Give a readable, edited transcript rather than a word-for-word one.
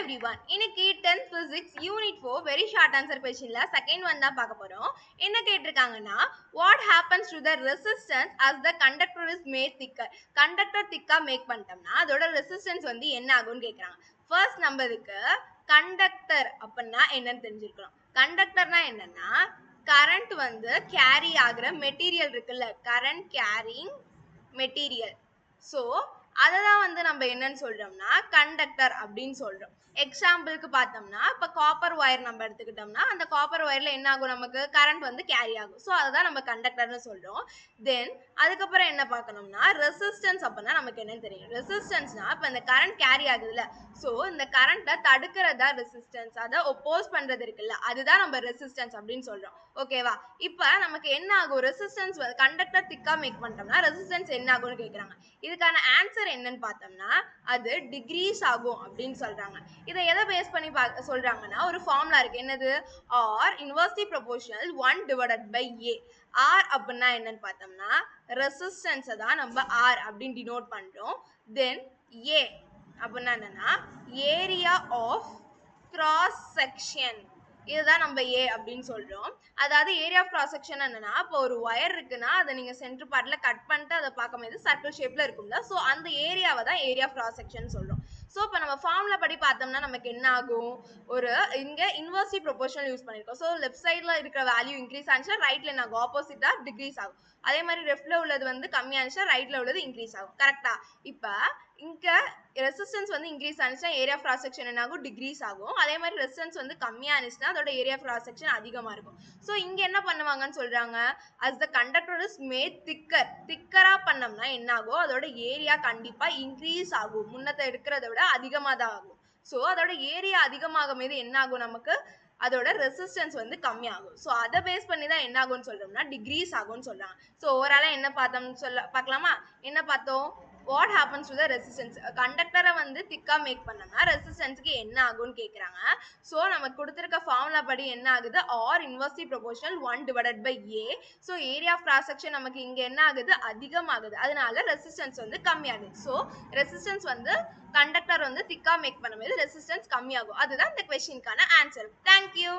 everyone. இன்னைக்கு 10th physics unit 4 very short answer questionல second one தான் பார்க்க போறோம். என்ன கேட்டிருக்காங்கன்னா what happens to the resistance as the conductor is made thicker? conductor thick-ஆ make பண்ணிட்டோம்னா அதோட resistance வந்து என்ன ஆகும்னு கேக்குறாங்க. first நம்ம இதுக்கு conductor அப்படின்னா என்னன்னு தெரிஞ்சிருக்கணும். conductorனா என்னன்னா current வந்து carry ஆகுற மெட்டீரியல் இருக்குல்ல, current carrying material. so அததான் வந்து நம்ம என்னன்னு சொல்றோம்னா கண்டக்டர் அப்படின்னு சொல்றோம். எக்ஸாம்பிளுக்கு பார்த்தோம்னா இப்ப காப்பர் ஒயர் நம்ம எடுத்துக்கிட்டோம்னா அந்த காப்பர் ஒயர்ல என்ன ஆகும், நமக்கு கரண்ட் வந்து கேரி ஆகும். ஸோ அதுதான் நம்ம கண்டக்டர்னு சொல்றோம். தென் அதுக்கப்புறம் என்ன பார்க்கணும்னா ரெசிஸ்டன்ஸ் அப்படின்னா நமக்கு என்னன்னு தெரியும். ரெசிஸ்டன்ஸ்னா இப்ப இந்த கரண்ட் கேரி ஆகுதுல்ல, ஸோ இந்த கரண்ட்டை தடுக்கிறதா ரெசிஸ்டன்ஸ், அதை ஒப்போஸ் பண்றது இருக்குல்ல, அதுதான் நம்ம ரெசிஸ்டன்ஸ் அப்படின்னு சொல்றோம். ஓகேவா? இப்ப நமக்கு என்ன ஆகும், ரெசிஸ்டன்ஸ் கண்டக்டர் திக்கா மேக் பண்ணிட்டோம்னா ரெசிஸ்டன்ஸ் என்ன ஆகும்னு கேட்கறாங்க. இதுக்கான ஆன்சர் என்னன்னு பார்த்தோம்னா அது டிகிரீஸ் ஆகும் அப்படின்னு சொல்றாங்க. இதை எதை பேஸ் பண்ணி சொல்றாங்கன்னா ஒரு ஃபார்முலா இருக்கு. என்னது? R inversely proportional 1 divided by A. R அப்படின்னா என்னன்னு பார்த்தோம்னா ரெசிஸ்டன்ஸை தான் நம்ம ஆர் அப்படின்னு டினோட் பண்றோம். தென் ஏ அப்படின்னா என்னன்னா ஏரியா ஆஃப் கிராஸ் செக்ஷன், இதுதான் நம்ம ஏ அப்படின்னு சொல்றோம். அதாவது ஏரியா ஆஃப் கிராஸ் செக்ஷன் என்னன்னா இப்போ ஒரு ஒயர் இருக்குன்னா அதை நீங்க சென்டர் பார்ட்ல கட் பண்ணிட்டு அதை பார்க்கும்போது சர்க்கிள் ஷேப்ல இருக்கும்ல, ஸோ அந்த ஏரியாவை தான் ஏரியா ஆஃப் கிராஸ் செக்ஷன் சொல்றோம். ஸோ இப்போ நம்ம ஃபார்முலா படி பார்த்தோம்னா நமக்கு என்ன ஆகும், ஒரு இங்க இன்வெர்ஸ்லி ப்ரொபோர்ஷனல் யூஸ் பண்ணிருக்கோம். ஸோ லெஃப்ட் சைட்ல இருக்கிற வேல்யூ இன்க்ரீஸ் ஆனிச்சுன்னா ரைட்ல என்ன ஆகும், ஆப்போசிட்டா டிகிரீஸ் ஆகும். அதே மாதிரி லெஃப்ட்ல உள்ளது வந்து கம்மியானிச்சா ரைட்ல உள்ளது இன்க்ரீஸ் ஆகும். கரெக்டா? இப்ப இங்க ரெசிஸ்டன்ஸ் வந்து இன்க்ரீஸ் ஆனிச்சுன்னா ஏரியா ஆஃப் கிராஸ் செக்ஷன் என்ன ஆகும், டிகிரீஸ் ஆகும். அதே மாதிரி ரெசிஸ்டன்ஸ் வந்து கம்மியானிச்சுன்னா அதோட ஏரியா ஆஃப் கிராஸ் செக்ஷன் அதிகமா இருக்கும். ஸோ இங்க என்ன பண்ணுவாங்கன்னு சொல்றாங்க, as the conductor is made thicker, திக்கரா பண்ணோம்னா என்ன ஆகும், அதோட ஏரியா கண்டிப்பா இன்க்ரீஸ் ஆகும், முன்னத்தை எடுக்கிறத விட அதிகமா தான் ஆகும். ஸோ அதோட ஏரியா அதிகமாகும் போது என்ன ஆகும், நமக்கு அதோட ரெசிஸ்டன்ஸ் வந்து கம்மியாகும். ஸோ அதை பேஸ் பண்ணி தான் என்ன ஆகும்னு சொல்றோம்னா டிகிரீஸ் ஆகும்னு சொல்றாங்க. ஸோ ஓவராலா என்ன பார்த்தோம்னு பார்க்கலாமா? என்ன பார்த்தோம், what happens to the resistance? கண்டக்டரை வந்து திக்கா மேக் பண்ணோம்னா ரெசிஸ்டன்ஸ்க்கு என்ன ஆகும்னு கேட்குறாங்க. ஸோ நமக்கு கொடுத்துருக்க ஃபார்முலா படி என்ன ஆகுது, R inversely proportional 1 divided by A. So area of cross section நமக்கு இங்க என்ன ஆகுது, அதிகமாகுது, அதனால ரெசிஸ்டன்ஸ் வந்து கம்மியாகுது. ஸோ ரெசிஸ்டன்ஸ் வந்து கண்டக்டர் வந்து திக்கா மேக் பண்ணும்போது ரெசிஸ்டன்ஸ் கம்மியாகும். அதுதான் இந்த கொஸ்டினுக்கான ஆன்சர். தேங்க்யூ.